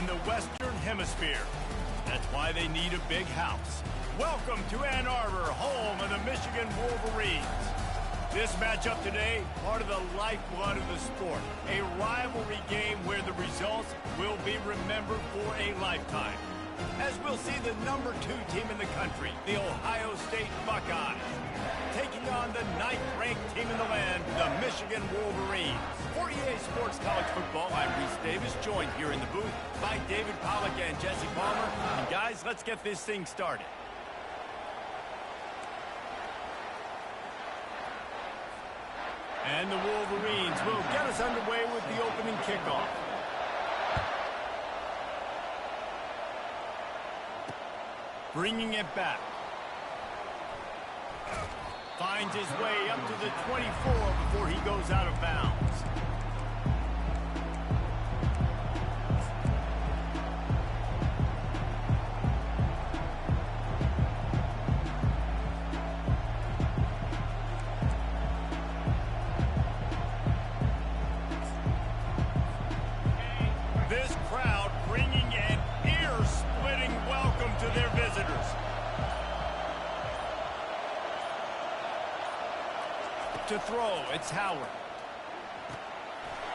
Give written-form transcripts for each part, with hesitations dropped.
in the Western Hemisphere. That's why they need a big house. Welcome to Ann Arbor, home of the Michigan Wolverines. This matchup today, part of the lifeblood of the sport. A rivalry game where the results will be remembered for a lifetime. As we'll see the #2 team in the country, the Ohio State Buckeyes, taking on the 9th-ranked team in the land, the Michigan Wolverines. For EA Sports College Football, I'm Reese Davis, joined here in the booth by David Pollack and Jesse Palmer. And guys, let's get this thing started. And the Wolverines will get us underway with the opening kickoff. Bringing it back. Finds his way up to the 24 before he goes out of bounds. This crowd bringing an ear-splitting welcome to their visitors. To throw, it's Howard.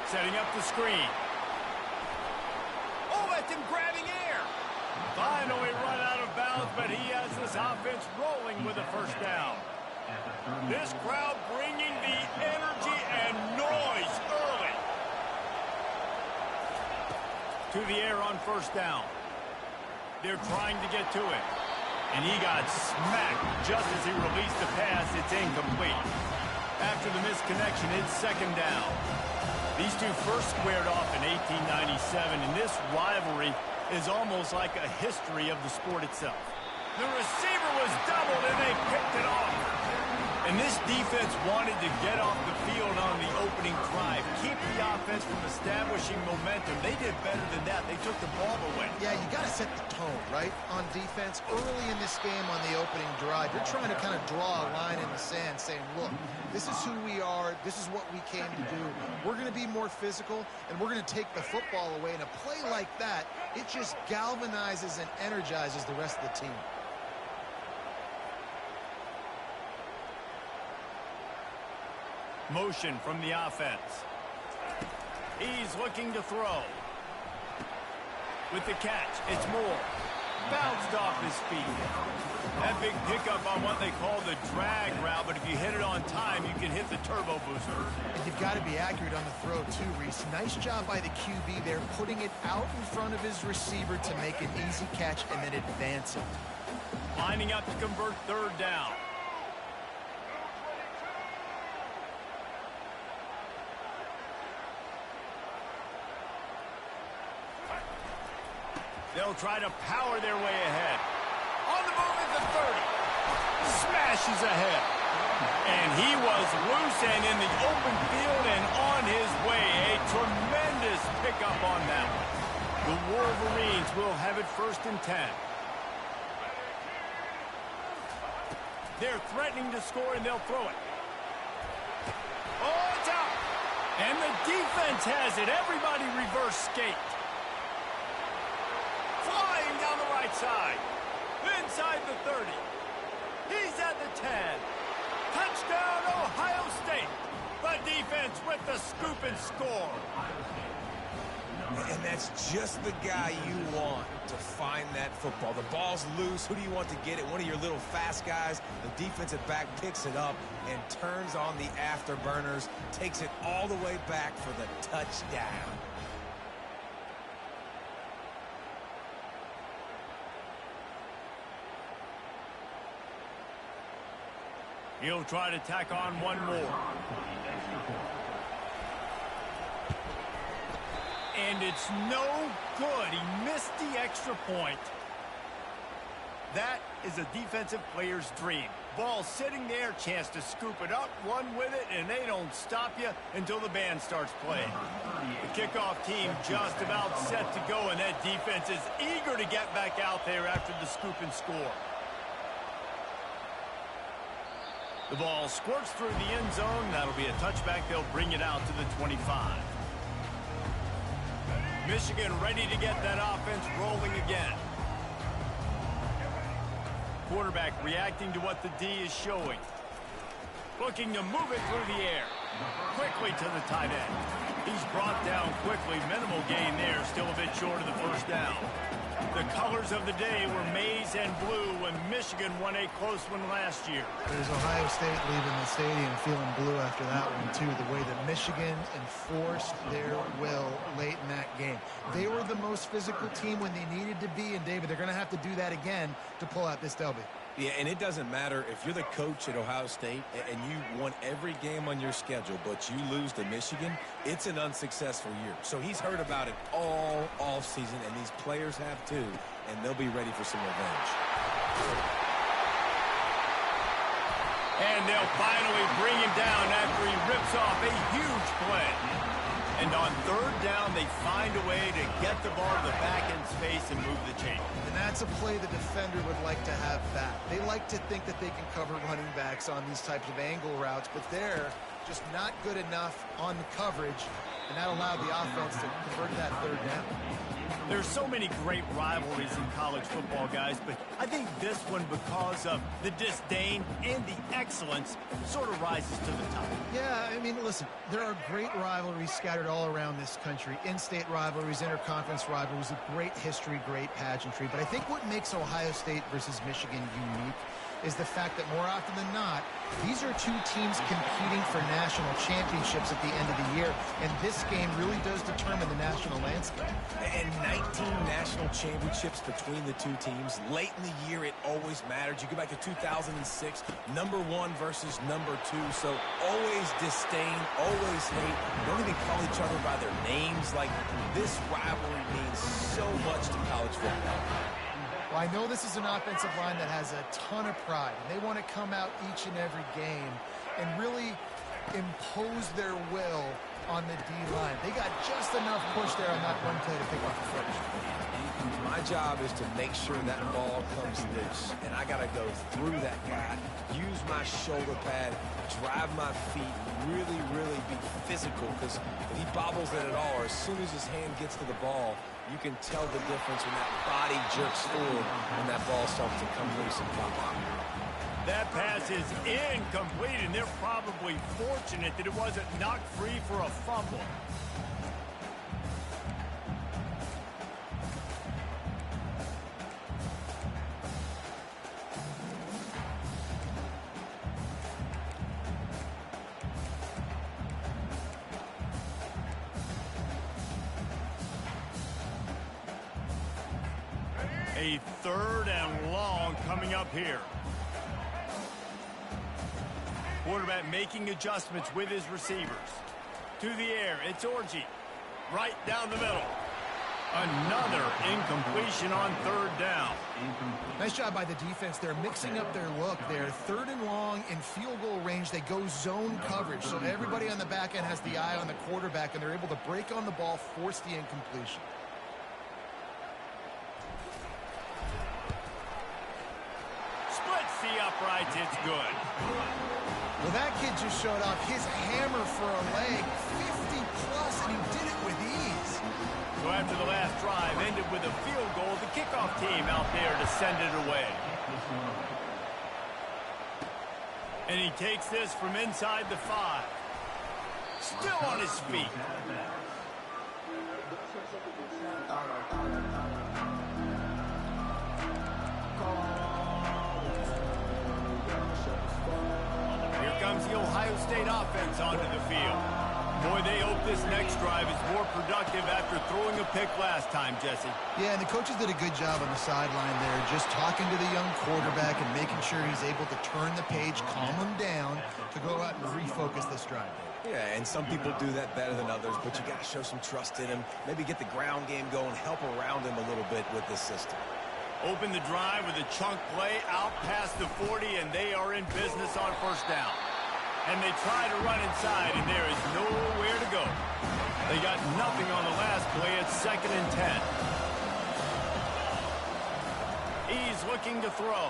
Setting up the screen. Oh, that's him grabbing air. Finally run out of bounds, but he has this offense rolling with a first down. This crowd bringing the energy and noise early. To the air on first down. They're trying to get to it. And he got smacked just as he released the pass. It's incomplete. After the misconnection, it's second down. These two first squared off in 1897, and this rivalry is almost like a history of the sport itself. The receiver was doubled, and they picked it off. And this defense wanted to get off the field on the opening drive, keep the offense from establishing momentum. They did better than that. They took the ball away. Yeah, you got to set the tone, right, on defense. Early in this game on the opening drive, you're trying to kind of draw a line in the sand saying, look, this is who we are. This is what we came to do. We're going to be more physical, and we're going to take the football away. And a play like that, it just galvanizes and energizes the rest of the team. Motion from the offense. He's looking to throw. With the catch, it's Moore. Bounced off his feet. That big pickup on what they call the drag route, but if you hit it on time, you can hit the turbo booster. And you've got to be accurate on the throw, too, Reese. Nice job by the QB there, putting it out in front of his receiver to make an easy catch and then advance it. Lining up to convert third down. They'll try to power their way ahead. On the move at the 30. Smashes ahead. And he was loose and in the open field and on his way. A tremendous pickup on that one. The Wolverines will have it 1st and 10. They're threatening to score and they'll throw it. Oh, it's out. And the defense has it. Everybody reverse skate. Flying down the right side. Inside the 30. He's at the 10. Touchdown, Ohio State. The defense with the scoop and score. And that's just the guy you want to find that football. The ball's loose. Who do you want to get it? One of your little fast guys. The defensive back picks it up and turns on the afterburners. Takes it all the way back for the touchdown. He'll try to tack on one more. And it's no good. He missed the extra point. That is a defensive player's dream. Ball sitting there, chance to scoop it up, run with it, and they don't stop you until the band starts playing. The kickoff team just about set to go, and that defense is eager to get back out there after the scoop and score. The ball squirts through the end zone. That'll be a touchback. They'll bring it out to the 25. Michigan ready to get that offense rolling again. Quarterback reacting to what the D is showing. Looking to move it through the air. Quickly to the tight end. He's brought down quickly. Minimal gain there. Still a bit short of the first down. The colors of the day were maize and blue when Michigan won a close one last year. There's Ohio State leaving the stadium feeling blue after that one, too. The way that Michigan enforced their will late in that game. They were the most physical team when they needed to be, and, David, they're going to have to do that again to pull out this W. Yeah, and it doesn't matter if you're the coach at Ohio State and you won every game on your schedule, but you lose to Michigan, it's an unsuccessful year. So he's heard about it all offseason, and these players have too, and they'll be ready for some revenge. And they'll finally bring him down after he rips off a huge play. And on third down, they find a way to get the ball to the back end space and move the chain. And that's a play the defender would like to have back. They like to think that they can cover running backs on these types of angle routes, but they're just not good enough on the coverage, and that allowed the offense to convert that third down. There's so many great rivalries in college football, guys, but I think this one, because of the disdain and the excellence, sort of rises to the top. Yeah, I mean, listen, there are great rivalries scattered all around this country. In-state rivalries, interconference rivalries, with great history, great pageantry. But I think what makes Ohio State versus Michigan unique is the fact that more often than not, these are two teams competing for national championships at the end of the year, and this game really does determine the national landscape. And 19 national championships between the two teams. Late in the year, it always mattered. You go back to 2006, number one versus number two, so always disdain, always hate. Don't even call each other by their names. Like, this rivalry means so much to college football. Well, I know this is an offensive line that has a ton of pride. They want to come out each and every game and really impose their will on the D-line. They got just enough push there on that one play to pick up the first. My job is to make sure that ball comes loose, and I got to go through that guy, use my shoulder pad, drive my feet, really be physical, because if he bobbles it at all, or as soon as his hand gets to the ball, you can tell the difference when that body jerks forward and that ball starts to come loose and pop out. That pass is incomplete, and they're probably fortunate that it wasn't knocked free for a fumble. A third and long coming up here. Quarterback making adjustments with his receivers. To the air, it's Orji. Right down the middle. Another incompletion on third down. Nice job by the defense. They're mixing up their look there. Third and long in field goal range. They go zone coverage. So everybody on the back end has the eye on the quarterback, and they're able to break on the ball, force the incompletion. The uprights, it's good. Well, that kid just showed off his hammer for a leg, 50 plus, and he did it with ease. So after the last drive ended with a field goal, the kickoff team out there to send it away. And he takes this from inside the 5. Still on his feet. Comes the Ohio State offense onto the field. Boy, they hope this next drive is more productive after throwing a pick last time, Jesse. Yeah, and the coaches did a good job on the sideline there, just talking to the young quarterback and making sure he's able to turn the page, calm him down to go out and refocus this drive. Yeah, and some people do that better than others, but you got to show some trust in him, maybe get the ground game going, help around him a little bit with this system. Open the drive with a chunk play out past the 40, and they are in business on first down. And they try to run inside, and there is nowhere to go. They got nothing on the last play. It's 2nd and 10. He's looking to throw.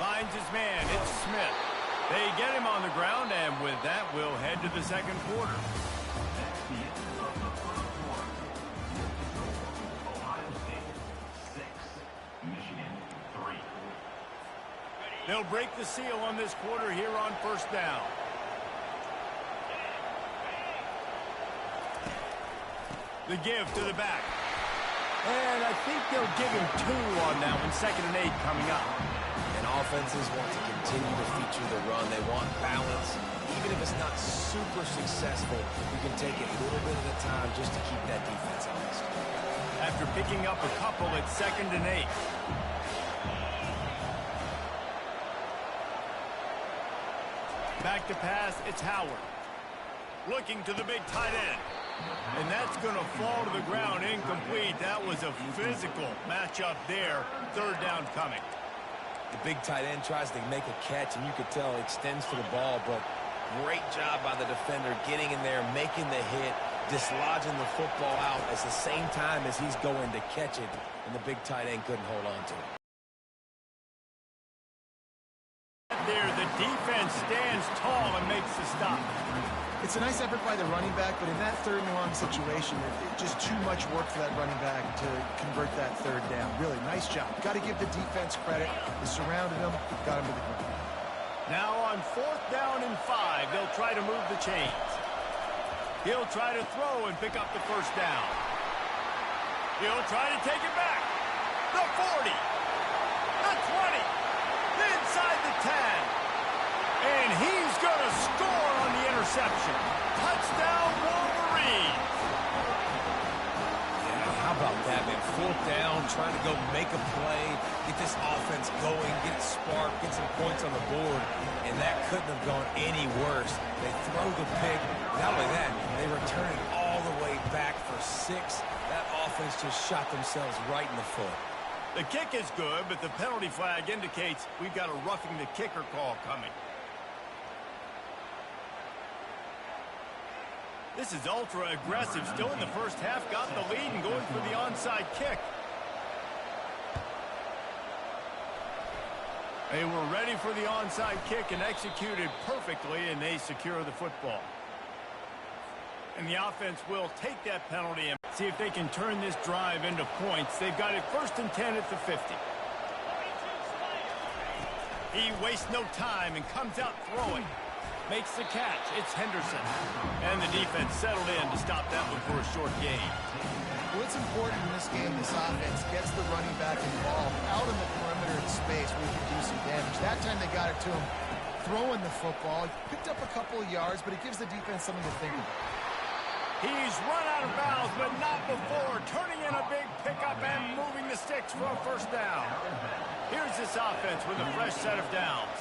Finds his man. It's Smith. They get him on the ground, and with that, we'll head to the second quarter. They'll break the seal on this quarter here on first down. The give to the back. And I think they'll give him 2 on that one. 2nd and 8 coming up. And offenses want to continue to feature the run. They want balance. Even if it's not super successful, you can take it a little bit at a time just to keep that defense honest. After picking up a couple at 2nd and 8. Back to pass, it's Howard. Looking to the big tight end. And that's going to fall to the ground incomplete. That was a physical matchup there. 3rd down coming. The big tight end tries to make a catch, and you could tell it extends to the ball, but great job by the defender getting in there, making the hit, dislodging the football out at the same time as he's going to catch it, and the big tight end couldn't hold on to it. There, the defense stands tall and makes the stop. It's a nice effort by the running back, but in that 3rd and long situation, it's just too much work for that running back to convert that 3rd down. Really, nice job. Got to give the defense credit. They surrounded him, got him to the ground. Now on 4th down and 5, they'll try to move the chains. He'll try to throw and pick up the 1st down. He'll try to take it back. The 40, the 20, inside the 10. And he's going to score on the interception. Touchdown, Wolverines. Yeah, how about that, man? 4th down, trying to go make a play, get this offense going, get it sparked, get some points on the board, and that couldn't have gone any worse. They throw the pick. Not only that, they return it all the way back for 6. That offense just shot themselves right in the foot. The kick is good, but the penalty flag indicates we've got a roughing the kicker call coming. This is ultra-aggressive. Still in the first half, got the lead and going for the onside kick. They were ready for the onside kick and executed perfectly, and they secure the football. And the offense will take that penalty and see if they can turn this drive into points. They've got it 1st and 10 at the 50. He wastes no time and comes out throwing. Makes the catch. It's Henderson. And the defense settled in to stop that one for a short gain. Well, it's important in this game this offense gets the running back involved out in the perimeter of the space where he can do some damage. That time they got it to him throwing the football. He picked up a couple of yards, but it gives the defense something to think about. He's run out of bounds, but not before. Turning in a big pickup and moving the sticks for a 1st down. Here's this offense with a fresh set of downs.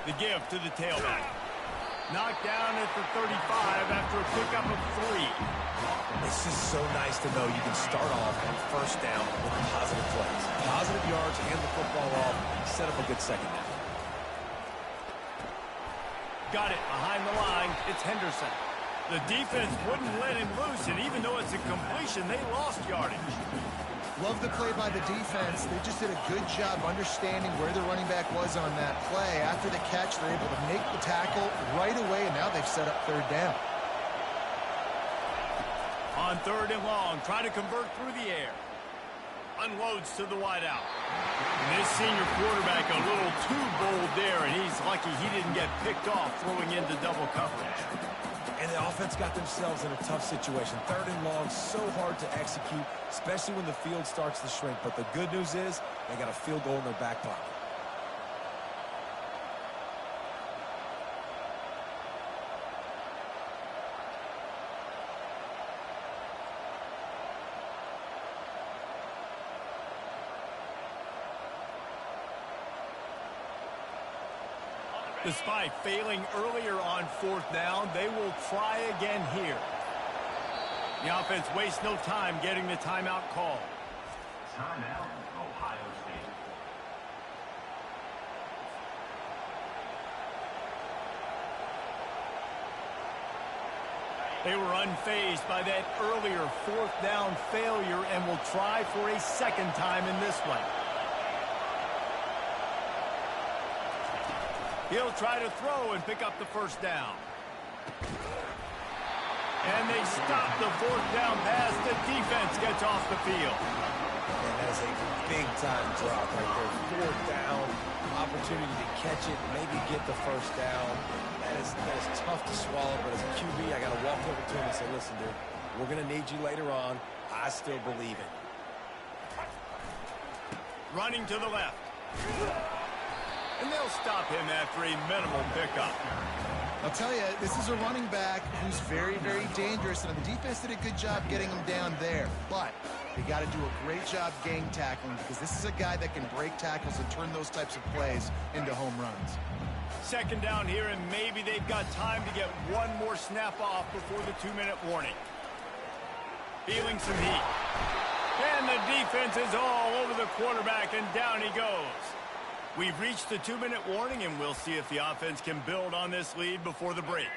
The give to the tailback. Knocked down at the 35 after a pickup of 3. It's just so nice to know you can start off on 1st down with positive plays. Positive yards, hand the football off, set up a good 2nd down. Got it behind the line. It's Henderson. The defense wouldn't let him loose, and even though it's a completion, they lost yardage. Love the play by the defense. They just did a good job understanding where the running back was on that play. After the catch, they're able to make the tackle right away, and now they've set up 3rd down. On 3rd and long, trying to convert through the air. Unloads to the wideout. And this senior quarterback a little too bold there, and he's lucky he didn't get picked off throwing into double coverage. And the offense got themselves in a tough situation. 3rd and long, so hard to execute, especially when the field starts to shrink. But the good news is they got a field goal in their back pocket. Despite failing earlier on 4th down, they will try again here. The offense wastes no time getting the timeout call. Timeout, Ohio State. They were unfazed by that earlier 4th down failure and will try for a 2nd time in this one. He'll try to throw and pick up the 1st down. And they stop the 4th down pass. The defense gets off the field. And that is a big-time drop right there. Fourth down, opportunity to catch it, maybe get the first down. That is tough to swallow, but as a QB, I got to walk over to him and say, listen, dude, we're going to need you later on. I still believe it. Running to the left. And they'll stop him after a minimal pickup. I'll tell you, this is a running back who's very, very dangerous, and the defense did a good job getting him down there. But they got to do a great job gang tackling, because this is a guy that can break tackles and turn those types of plays into home runs. Second down here, and maybe they've got time to get one more snap off before the 2-minute warning. Feeling some heat. And the defense is all over the quarterback, and down he goes. We've reached the 2-minute warning, and we'll see if the offense can build on this lead before the break.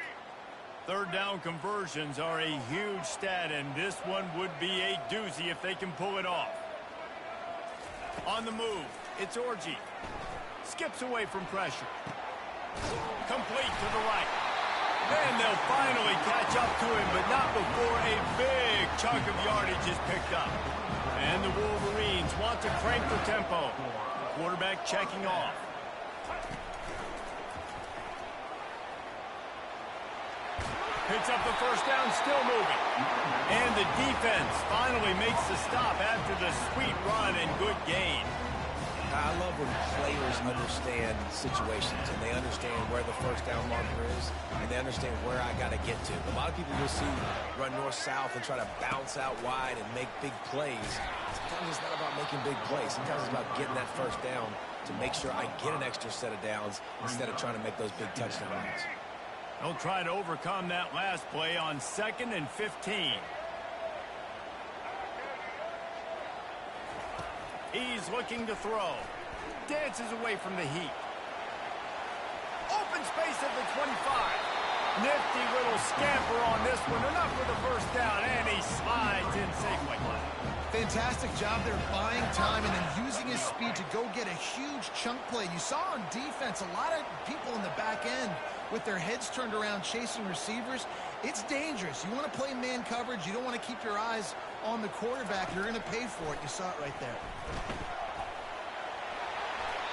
Third down conversions are a huge stat, and this one would be a doozy if they can pull it off. On the move, it's Orji. Skips away from pressure. Complete to the right. Then they'll finally catch up to him, but not before a big chunk of yardage is picked up. And the Wolverines want to crank the tempo. Quarterback checking off. Picks up the first down, still moving. And the defense finally makes the stop after the sweet run and good gain. I love when players understand situations and they understand where the first down marker is and they understand where I got to get to. A lot of people you'll see run north-south and try to bounce out wide and make big plays. Sometimes it's not about making big plays. Sometimes it's about getting that first down to make sure I get an extra set of downs instead of trying to make those big touchdown runs. They'll try to overcome that last play on 2nd and 15. He's looking to throw. Dances away from the heat. Open space at the 25. Nifty little scamper on this one. Enough for the first down, and he slides in safely. Fantastic job there buying time and then using his speed to go get a huge chunk play. You saw on defense a lot of people in the back end with their heads turned around chasing receivers. It's dangerous. You want to play man coverage. You don't want to keep your eyes on the quarterback. You're going to pay for it. You saw it right there.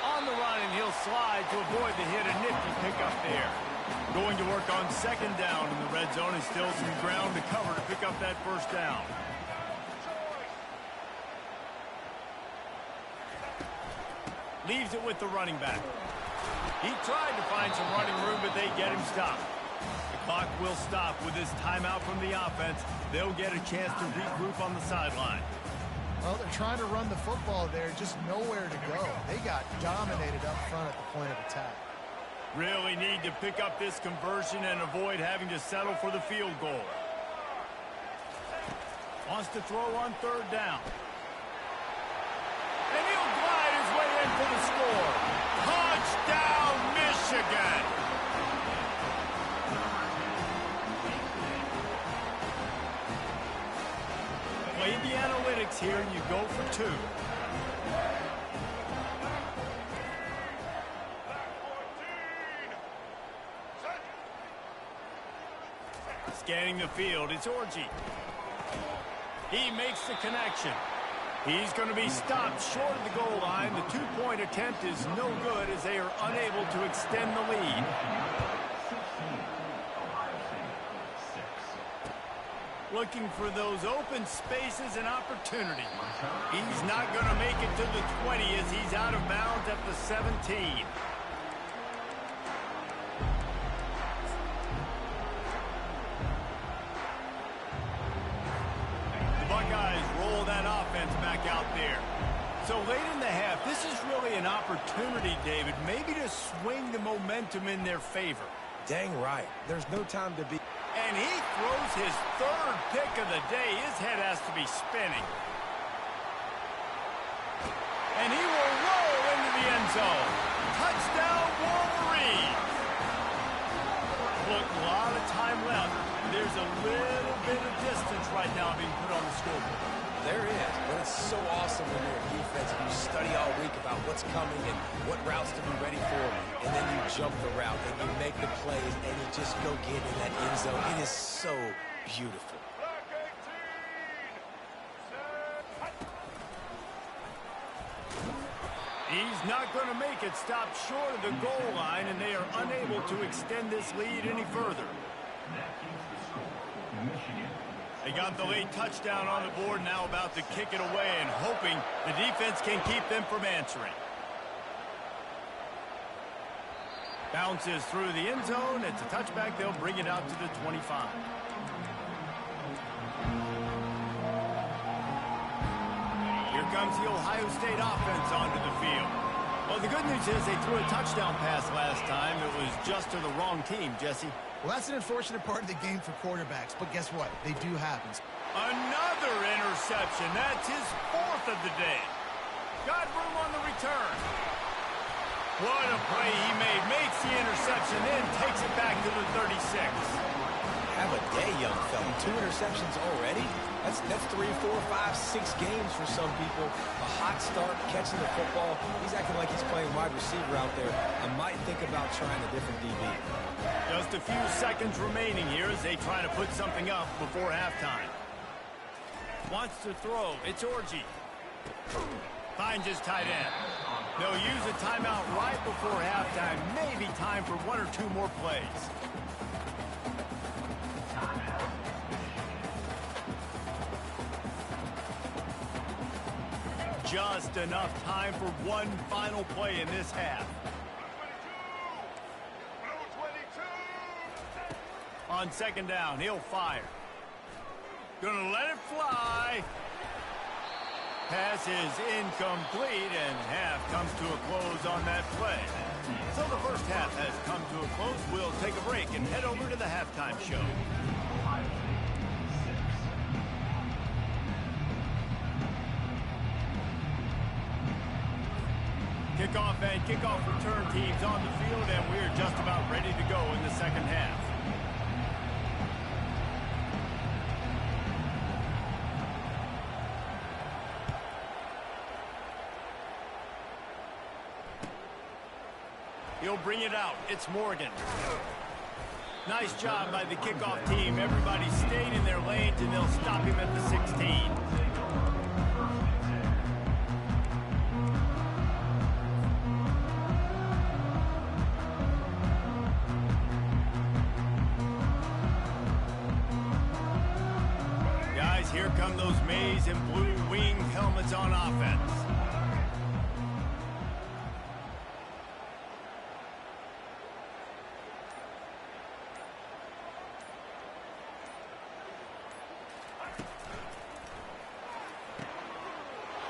On the run, and he'll slide to avoid the hit. A nifty pickup there. Going to work on 2nd down in the red zone, and still some ground to cover to pick up that first down. Leaves it with the running back. He tried to find some running room, but they get him stopped. The clock will stop with this timeout from the offense. They'll get a chance to regroup on the sideline. Well, they're trying to run the football there, just nowhere to go. They got dominated up front at the point of attack. Really need to pick up this conversion and avoid having to settle for the field goal. Wants to throw on 3rd down. And he'll glide his way in for the score. Touchdown, Michigan! Play the analytics here, and you go for 2. Scanning the field, it's Orji. He makes the connection. He's going to be stopped short of the goal line. The 2-point attempt is no good as they are unable to extend the lead. Looking for those open spaces and opportunity. He's not going to make it to the 20 as he's out of bounds at the 17. Buckeyes roll that offense back out there. So late in the half, this is really an opportunity, David, maybe to swing the momentum in their favor. Dang right. There's no time to be. And he throws his 3rd pick of the day. His head has to be spinning. And he will roll into the end zone. Touchdown, Wolverines. Look, a lot of time left. There's a little bit of distance right now being put on the scoreboard. There is, but it's so awesome when you're a defense and you study all week about what's coming and what routes to be ready for, and then you jump the route and you make the plays and you just go get in that end zone. It is so beautiful. He's not going to make it. Stop short of the goal line, and they are unable to extend this lead any further. That keeps the score. Michigan. They got the late touchdown on the board, now about to kick it away and hoping the defense can keep them from answering. Bounces through the end zone. It's a touchback. They'll bring it out to the 25. Here comes the Ohio State offense onto the field. Well, the good news is they threw a touchdown pass last time. It was just to the wrong team, Jesse. Well, that's an unfortunate part of the game for quarterbacks, but guess what? They do happen. Another interception. That's his 4th of the day. Got room on the return. What a play he made. Makes the interception, then takes it back to the 36. Have a day, young fella. 2 interceptions already? That's 3, 4, 5, 6 games for some people. A hot start, catching the football. He's acting like he's playing wide receiver out there. I might think about trying a different DB. Just a few seconds remaining here as they try to put something up before halftime. Wants to throw. It's Orji. Finds his tight end. They'll use a timeout right before halftime. Maybe time for 1 or 2 more plays. Just enough time for one final play in this half. On second down, he'll fire. Gonna let it fly. Pass is incomplete, and half comes to a close on that play. So the first half has come to a close. We'll take a break and head over to the halftime show. Kickoff and kickoff return teams on the field, and we're just about ready to go in the second half. He'll bring it out. It's Morgan. Nice job by the kickoff team. Everybody stayed in their lanes, and they'll stop him at the 16. Guys, here come those maize and blue wing helmets on offense.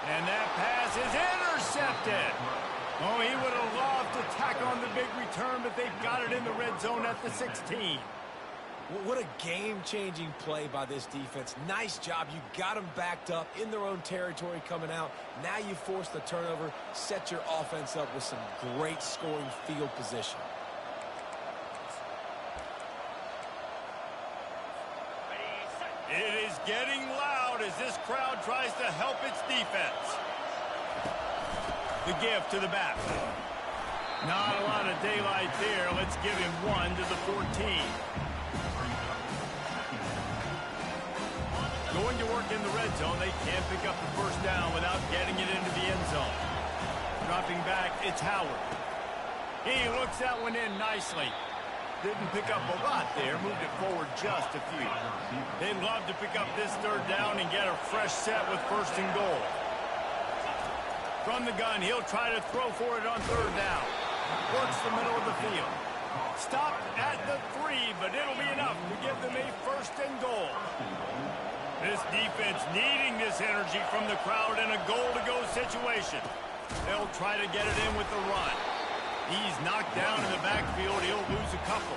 And that pass is intercepted. Oh, he would have loved to tack on the big return, but they've got it in the red zone at the 16. What a game-changing play by this defense. Nice job. You got them backed up in their own territory coming out. Now you force the turnover, set your offense up with some great scoring field position. It is getting loud as this crowd tries to help its defense. The give to the back. Not a lot of daylight there. Let's give him 1 to the 14. Going to work in the red zone. They can't pick up the first down without getting it into the end zone. Dropping back, it's Howard. He looks that one in nicely. Didn't pick up a lot there. Moved it forward just a few. They'd love to pick up this third down and get a fresh set with first and goal. From the gun, he'll try to throw for it on third down. Works the middle of the field. Stopped at the 3, but it'll be enough to give them a first and goal. This defense needing this energy from the crowd in a goal-to-go situation. They'll try to get it in with the run. He's knocked down in the backfield. He'll lose a couple.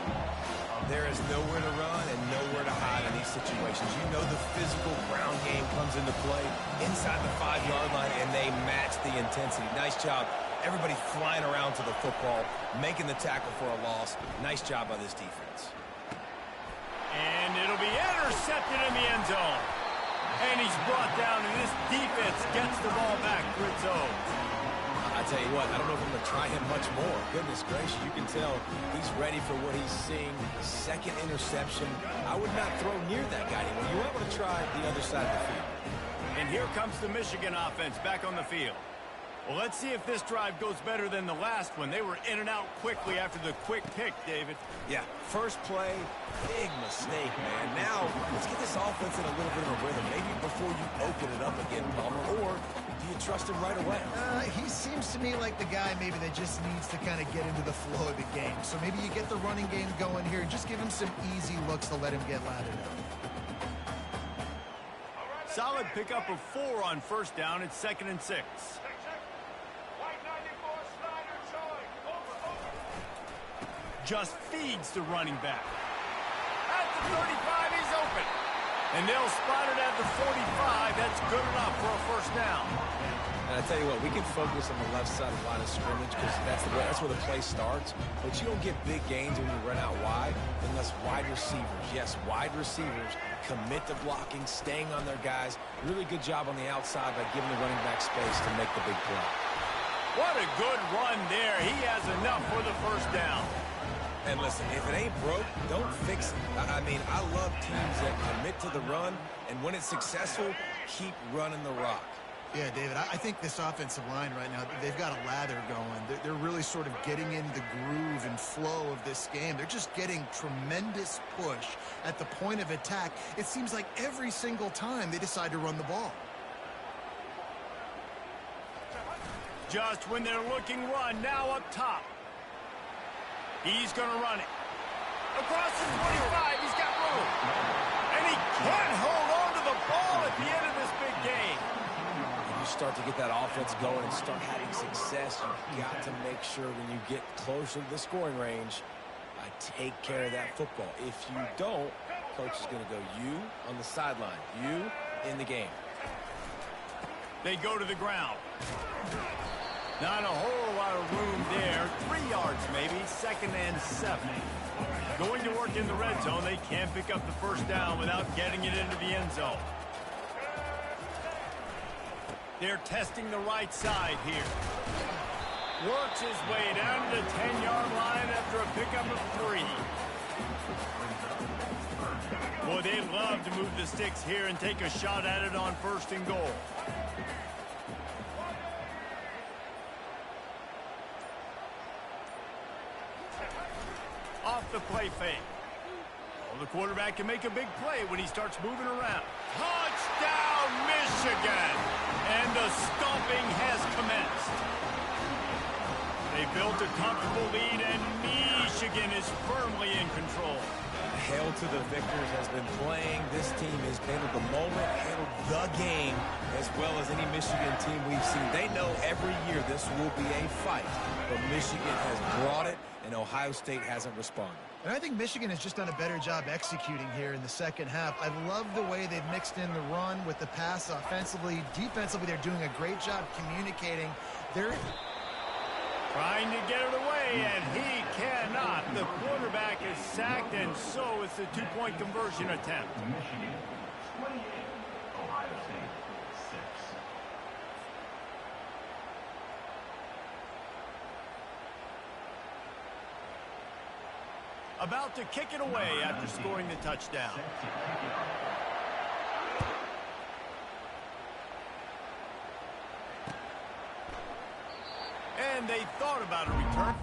There is nowhere to run and nowhere to hide in these situations. You know the physical ground game comes into play inside the 5-yard line, and they match the intensity. Nice job. Everybody flying around to the football, making the tackle for a loss. Nice job by this defense. And it'll be intercepted in the end zone. And he's brought down, and this defense gets the ball back for its own. I tell you what, I don't know if I'm going to try him much more. Goodness gracious, you can tell he's ready for what he's seeing. Second interception. I would not throw near that guy anymore. You might want to try the other side of the field. And here comes the Michigan offense back on the field. Well, let's see if this drive goes better than the last one. They were in and out quickly after the quick pick, David. Yeah, first play, big mistake, man. Now, let's get this offense in a little bit of a rhythm. Maybe before you open it up again, Palmer, or do you trust him right away? He seems to me like the guy maybe that just needs to kind of get into the flow of the game. So maybe you get the running game going here and just give him some easy looks to let him get lathered up. Solid pickup of 4 on first down. It's 2nd and 6. Just feeds the running back. At the 35, he's open. And they'll spot it at the 45. That's good enough for a first down. And I tell you what, we can focus on the left side of the line of scrimmage because that's where the play starts. But you don't get big gains when you run out wide unless wide receivers, yes, wide receivers, commit to blocking, staying on their guys. Really good job on the outside by giving the running back space to make the big play. What a good run there. He has enough for the first down. And listen, if it ain't broke, don't fix it. I mean, I love teams that commit to the run, and when it's successful, keep running the rock. Yeah, David, I think this offensive line right now, they've got a lather going. They're really sort of getting in the groove and flow of this game. They're just getting tremendous push at the point of attack. It seems like every single time they decide to run the ball. Just when they're looking run, now up top. He's going to run it. Across the 25, he's got room. And he can't hold on to the ball at the end of this big game. When you start to get that offense going and start having success, you've got to make sure when you get closer to the scoring range, take care of that football. If you don't, coach is going to go you on the sideline, you in the game. They go to the ground. Not a whole lot of room there. 3 yards maybe. 2nd and 7. Going to work in the red zone. They can't pick up the first down without getting it into the end zone. They're testing the right side here. Works his way down to the 10-yard line after a pickup of 3. Boy, they'd love to move the sticks here and take a shot at it on 1st and goal. Off the play fake. Well, the quarterback can make a big play when he starts moving around. Touchdown, Michigan! And the stomping has commenced. They built a comfortable lead, and Michigan is firmly in control. Hail to the victors has been playing. This team has handled the moment, handled the game as well as any Michigan team we've seen. They know every year this will be a fight, but Michigan has brought it, and Ohio State hasn't responded. And I think Michigan has just done a better job executing here in the second half. I love the way they've mixed in the run with the pass offensively. Defensively, they're doing a great job communicating. They're trying to get it away, and he cannot. The quarterback is sacked, and so is the 2-point conversion attempt. Michigan 28, Ohio State 6. About to kick it away after scoring the touchdown. And they thought about a return.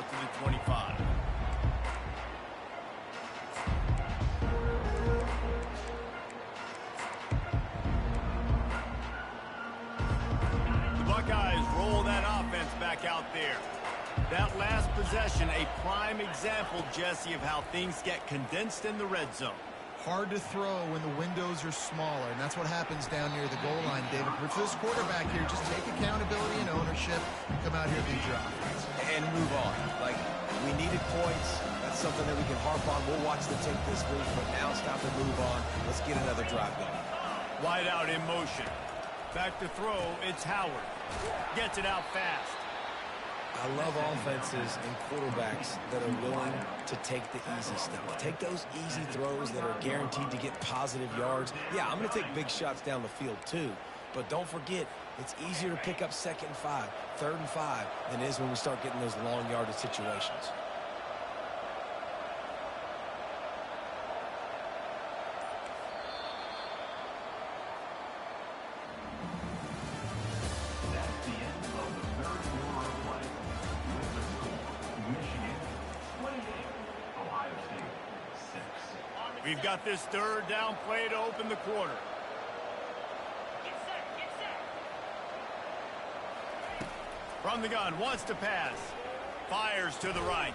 to the 25. The Buckeyes roll that offense back out there. That last possession, a prime example, Jesse, of how things get condensed in the red zone. Hard to throw when the windows are smaller, and that's what happens down near the goal line, David. But for this quarterback here, just take accountability and ownership and come out here and lead your offense. And move on. Like, we needed points. That's something that we can harp on. We'll watch the tape this week, but now it's time to move on. Let's get another drive going. Wide out in motion. Back to throw, it's Howard. Gets it out fast. I love offenses and quarterbacks that are willing to take the easy stuff. Take those easy throws that are guaranteed to get positive yards. Yeah, I'm going to take big shots down the field too. But don't forget, it's easier to pick up 2nd and 5, 3rd and 5 than it is when we start getting those long yardage situations. We've got this 3rd down play to open the quarter. From the gun, wants to pass. Fires to the right.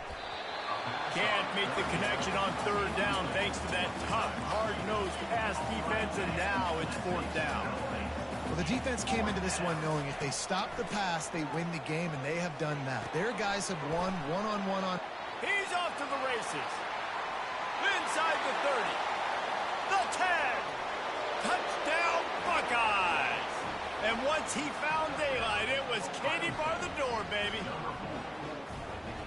Can't make the connection on 3rd down thanks to that tough, hard-nosed pass defense, and now it's 4th down. Well, the defense came into this one knowing if they stop the pass, they win the game, and they have done that. Their guys have won one-on-one on. He's off to the races. Inside the 30. The 10. Touchdown, Buckeyes. And once he found daylight, it was Katie bar the door, baby.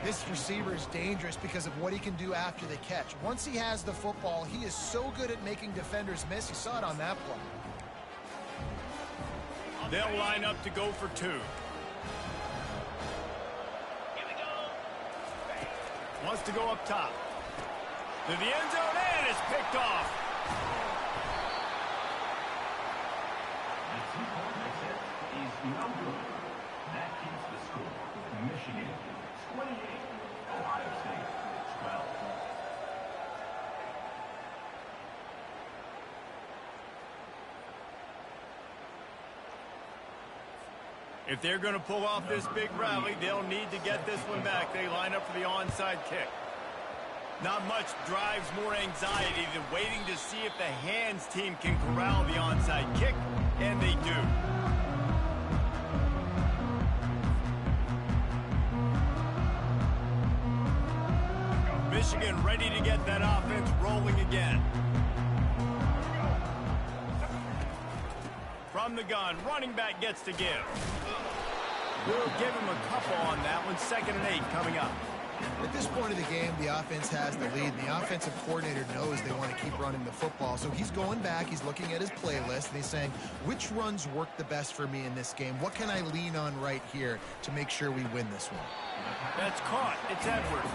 This receiver is dangerous because of what he can do after the catch. Once he has the football, he is so good at making defenders miss. You saw it on that play. They'll line up to go for 2. Wants to go up top. To the end zone, and it's picked off. The 2-point mix-up is no good. That keeps the score. Michigan 28, Ohio State 12. If they're going to pull off this big rally, they'll need to get this one back. They line up for the onside kick. Not much drives more anxiety than waiting to see if the hands team can corral the onside kick, and they do. Michigan ready to get that offense rolling again. From the gun, running back gets to give. We'll give him a couple on that one. 2nd and 8 coming up. At this point of the game, the offense has the lead, and the offensive coordinator knows they want to keep running the football. So he's going back, he's looking at his playlist, and he's saying, which runs work the best for me in this game? What can I lean on right here to make sure we win this one? That's caught. It's Edwards.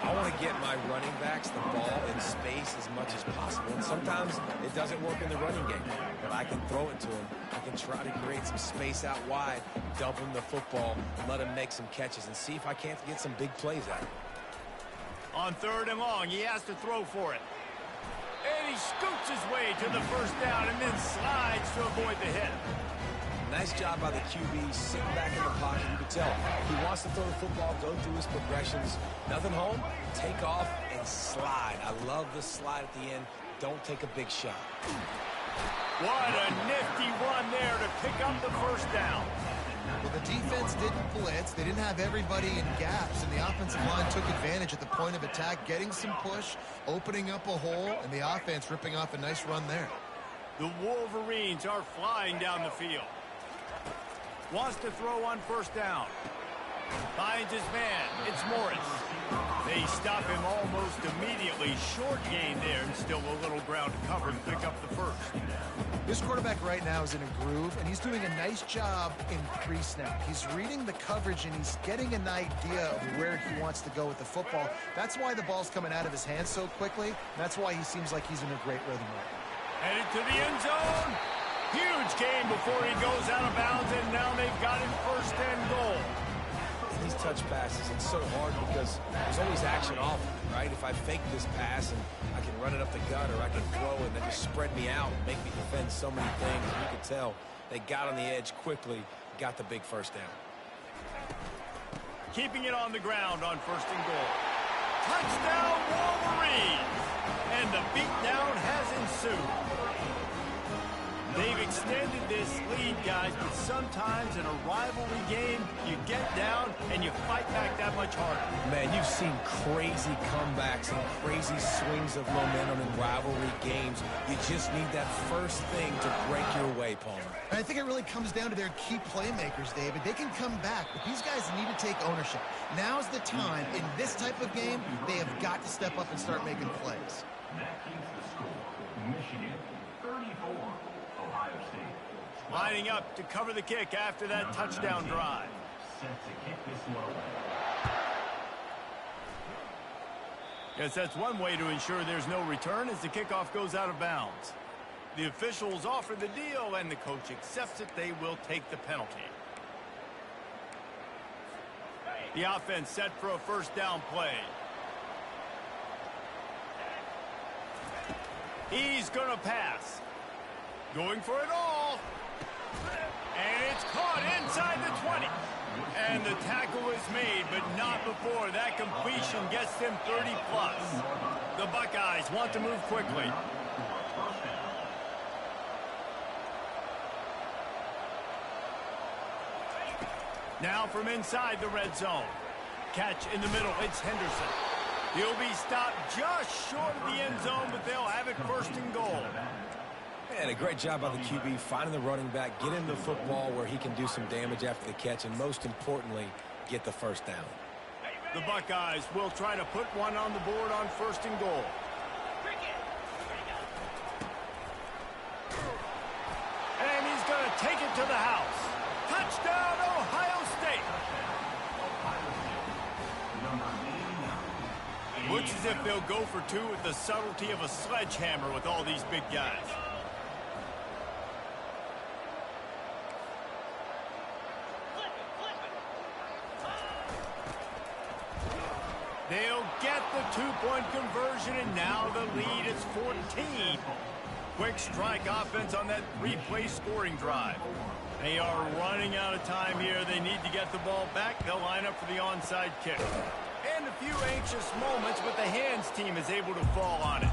I want to get my running backs the ball in space as much as possible. And sometimes it doesn't work in the running game, but I can throw it to him. I can try to create some space out wide, dump him the football, and let him make some catches and see if I can't get some big plays out of it. On 3rd and long, he has to throw for it. And he scoots his way to the 1st down and then slides to avoid the hit. Nice job by the QB, sitting back in the pocket. You can tell he wants to throw the football, go through his progressions. Nothing home, take off, and slide. I love the slide at the end. Don't take a big shot. What a nifty run there to pick up the 1st down. Well, the defense didn't blitz. They didn't have everybody in gaps, and the offensive line took advantage at the point of attack, getting some push, opening up a hole, and the offense ripping off a nice run there. The Wolverines are flying down the field. Wants to throw on 1st down. Finds his man. It's Morris. They stop him almost immediately. Short gain there, and still a little ground to cover to pick up the 1st. This quarterback right now is in a groove, and he's doing a nice job in pre-snap. He's reading the coverage, and he's getting an idea of where he wants to go with the football. That's why the ball's coming out of his hands so quickly. That's why he seems like he's in a great rhythm right now. Headed to the end zone. Huge gain before he goes out of bounds, and now they've got him 1st and goal. these touch passes, it's so hard because there's always action off, right? If I fake this pass and I can run it up the gut, or I can throw it and then just spread me out and make me defend so many things. And you could tell they got on the edge quickly, got the big first down. Keeping it on the ground on 1st and goal. Touchdown, Wolverines! And the beatdown has ensued. They've extended this lead, guys, but sometimes in a rivalry game, you get down and you fight back that much harder. Man, you've seen crazy comebacks and crazy swings of momentum in rivalry games. You just need that first thing to break your way, Palmer. And I think it really comes down to their key playmakers, David. They can come back, but these guys need to take ownership. Now's the time. In this type of game, they have got to step up and start making plays. That keeps the score. Michigan 34. Ohio State. Lining up to cover the kick after that touchdown drive. Set to kick this one. Guess that's one way to ensure there's no return as the kickoff goes out of bounds. The officials offer the deal and the coach accepts it. They will take the penalty. The offense set for a first down play. He's going to pass. Going for it all. And it's caught inside the 20. And the tackle is made, but not before that completion gets them 30+. The Buckeyes want to move quickly. Now from inside the red zone. Catch in the middle. It's Henderson. He'll be stopped just short of the end zone, but they'll have it 1st and goal. And a great job by the QB finding the running back, get him the football where he can do some damage after the catch, and most importantly, get the first down. The Buckeyes will try to put one on the board on 1st and goal. And he's going to take it to the house. Touchdown, Ohio State. Looks as if they'll go for 2 with the subtlety of a sledgehammer with all these big guys. They'll get the 2-point conversion, and now the lead is 14. Quick strike offense on that 3-play scoring drive. They are running out of time here. They need to get the ball back. They'll line up for the onside kick. And a few anxious moments, but the hands team is able to fall on it.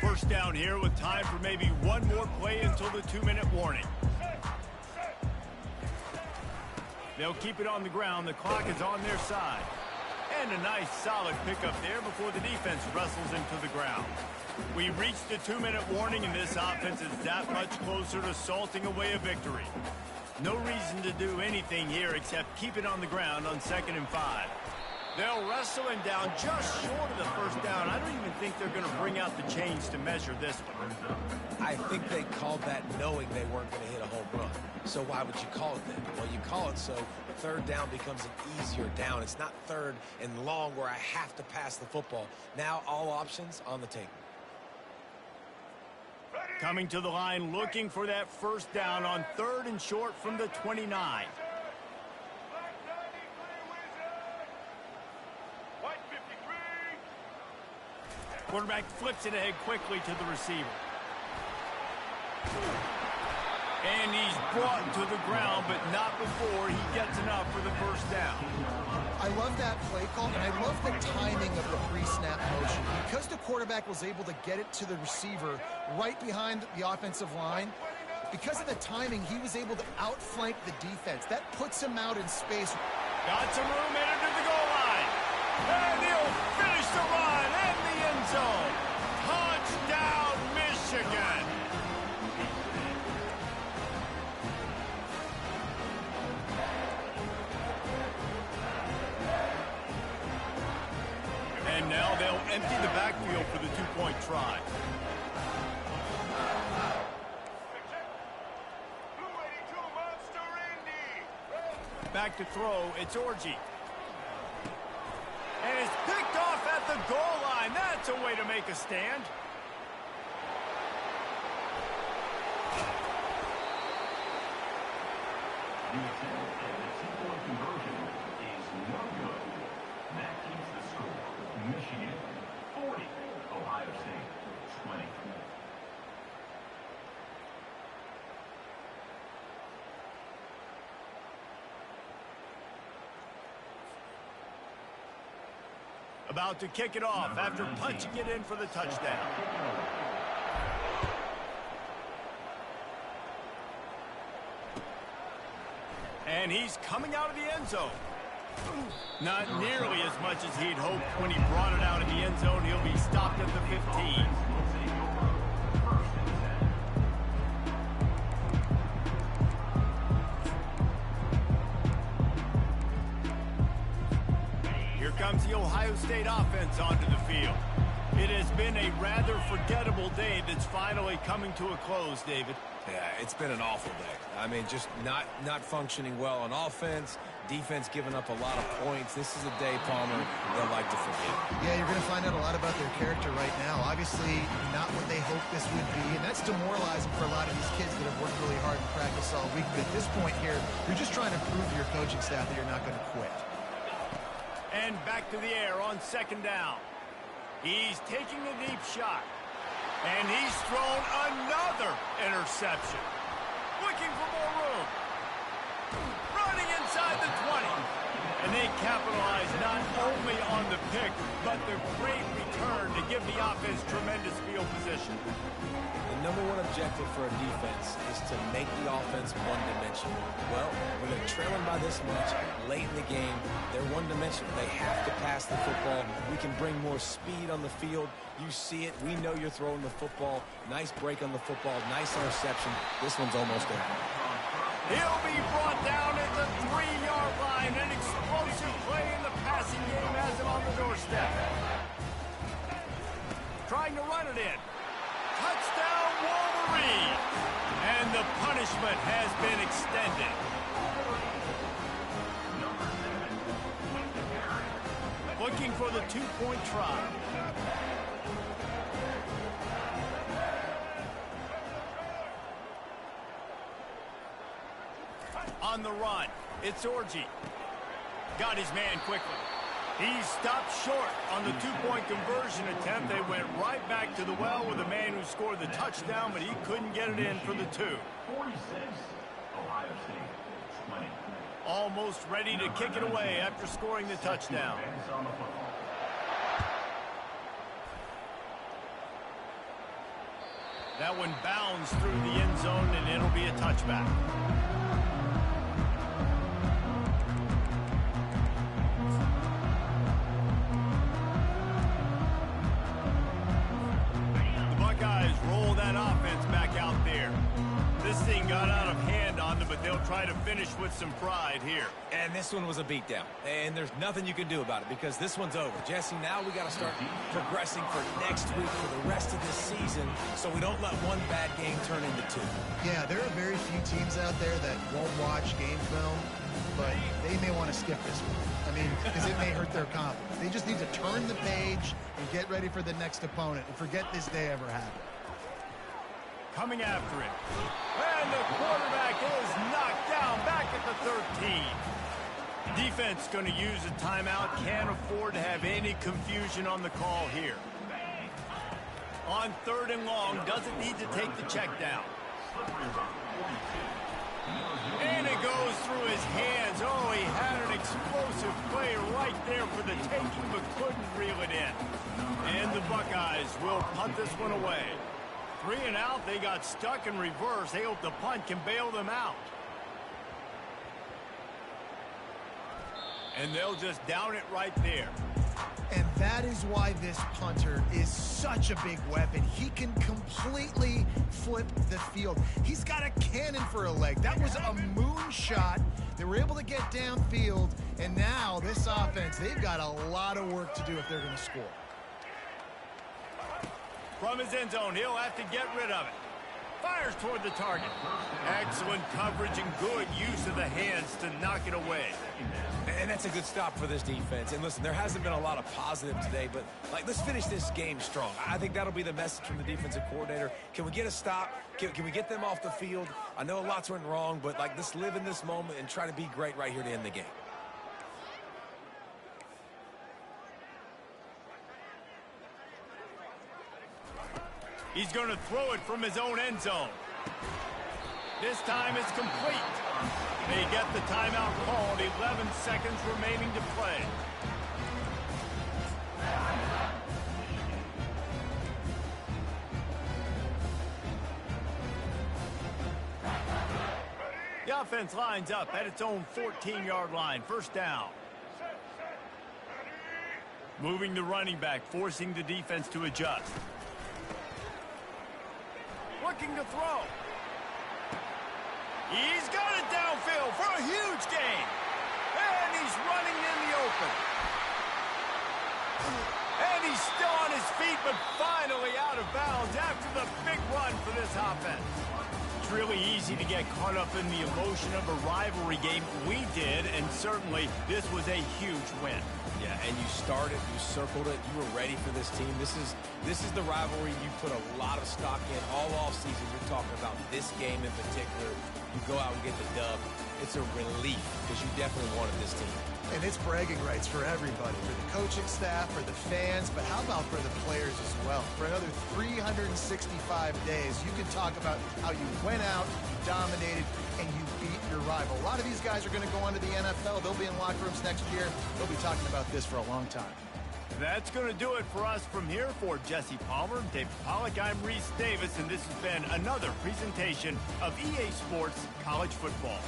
First down here with time for maybe one more play until the 2-minute warning. They'll keep it on the ground. The clock is on their side. And a nice solid pickup there before the defense wrestles into the ground. We reached the 2-minute warning, and this offense is that much closer to salting away a victory. No reason to do anything here except keep it on the ground on 2nd and 5. They'll wrestle him down just short of the first down. I don't even think they're going to bring out the chains to measure this one. I think they called that knowing they weren't going to hit a home run. So why would you call it then? Well, you call it so 3rd down becomes an easier down. It's not 3rd and long where I have to pass the football. Now all options on the table. Coming to the line looking for that first down on 3rd and short from the 29. Quarterback flips it ahead quickly to the receiver. And he's brought to the ground, but not before he gets enough for the first down. I love that play call, and I love the timing of the pre-snap motion. Because the quarterback was able to get it to the receiver right behind the offensive line, because of the timing, he was able to outflank the defense. That puts him out in space. Got some room headed to the goal line. And he'll finish the run in the end zone. Touchdown, Michigan. And now they'll empty the backfield for the 2-point try. Back to throw, it's Orji. And it's picked off at the goal line. That's a way to make a stand. About to kick it off after punching it in for the touchdown. And he's coming out of the end zone. Not nearly as much as he'd hoped when he brought it out of the end zone. He'll be stopped at the 15. Here comes the Ohio State offense onto the field. It has been a rather forgettable day that's finally coming to a close, David. Yeah, it's been an awful day. I mean, just not functioning well on offense, defense giving up a lot of points. This is a day, Palmer, they'll like to forget. Yeah, you're going to find out a lot about their character right now. Obviously, not what they hoped this would be, and that's demoralizing for a lot of these kids that have worked really hard in practice all week. But at this point here, you're just trying to prove to your coaching staff that you're not going to quit. And back to the air on second down. He's taking a deep shot. And he's thrown another interception. Looking for more room. Running inside the 20. And they capitalize not only on the pick, but the great return to give the offense tremendous field position. The number one objective for a defense is to make the offense one-dimensional. Well, when they're trailing by this much, late in the game, they're one-dimensional. They have to pass the football. We can bring more speed on the field. You see it. We know you're throwing the football. Nice break on the football. Nice interception. This one's almost over. He'll be brought down at the 3-yard line. An explosive play in the passing game has him on the doorstep. Trying to run it in. Touchdown, Wolverine! And the punishment has been extended. Looking for the 2-point try. On the run, it's Orji. Got his man quickly. He stopped short on the 2-point conversion attempt. They went right back to the well with the man who scored the touchdown, but he couldn't get it in for the 2. 46, Ohio State, 20. Almost ready to kick it away after scoring the touchdown. That one bounds through the end zone, and it'll be a touchback. Roll that offense back out there. This thing got out of hand on them, but they'll try to finish with some pride here. And this one was a beatdown. And there's nothing you can do about it because this one's over. Jesse, now we got to start progressing for next week for the rest of this season so we don't let one bad game turn into 2. Yeah, there are very few teams out there that won't watch game film, but they may want to skip this one. I mean, because it may hurt their confidence. They just need to turn the page and get ready for the next opponent and forget this day ever happened. Coming after him. And the quarterback is knocked down back at the 13. Defense going to use a timeout. Can't afford to have any confusion on the call here. On 3rd and long, doesn't need to take the check down. And it goes through his hands. Oh, he had an explosive play right there for the taking, but couldn't reel it in. And the Buckeyes will punt this one away. 3 and out, they got stuck in reverse. They hope the punt can bail them out. And they'll just down it right there. And that is why this punter is such a big weapon. He can completely flip the field. He's got a cannon for a leg. That was a moonshot. They were able to get downfield, and now this offense, they've got a lot of work to do if they're going to score. From his end zone, he'll have to get rid of it. Fires toward the target. Excellent coverage and good use of the hands to knock it away. And that's a good stop for this defense. And listen, there hasn't been a lot of positive today, but let's finish this game strong. I think that'll be the message from the defensive coordinator. Can we get a stop? Can we get them off the field? I know lots went wrong, but let's live in this moment and try to be great right here to end the game. He's going to throw it from his own end zone. This time it's complete. They get the timeout called. 11 seconds remaining to play. offense lines up at its own 14-yard line. First down. Moving the running back, forcing the defense to adjust. Looking to throw. He's got it downfield for a huge gain. And he's running in the open. And he's still on his feet, but finally out of bounds after the big run for this offense. It's really easy to get caught up in the emotion of a rivalry game. We did, and certainly this was a huge win. Yeah, and you started, you circled it, you were ready for this team. This is the rivalry you put a lot of stock in all offseason. You're talking about this game in particular. You go out and get the dub. It's a relief because you definitely wanted this team. And it's bragging rights for everybody, for the coaching staff, for the fans, but how about for the players as well? For another 365 days, you can talk about how you went out, you dominated, and you beat your rival. A lot of these guys are going to go on to the NFL. They'll be in locker rooms next year. They'll be talking about this for a long time. That's going to do it for us from here. For Jesse Palmer, David Pollack, I'm Reese Davis, and this has been another presentation of EA Sports College Football.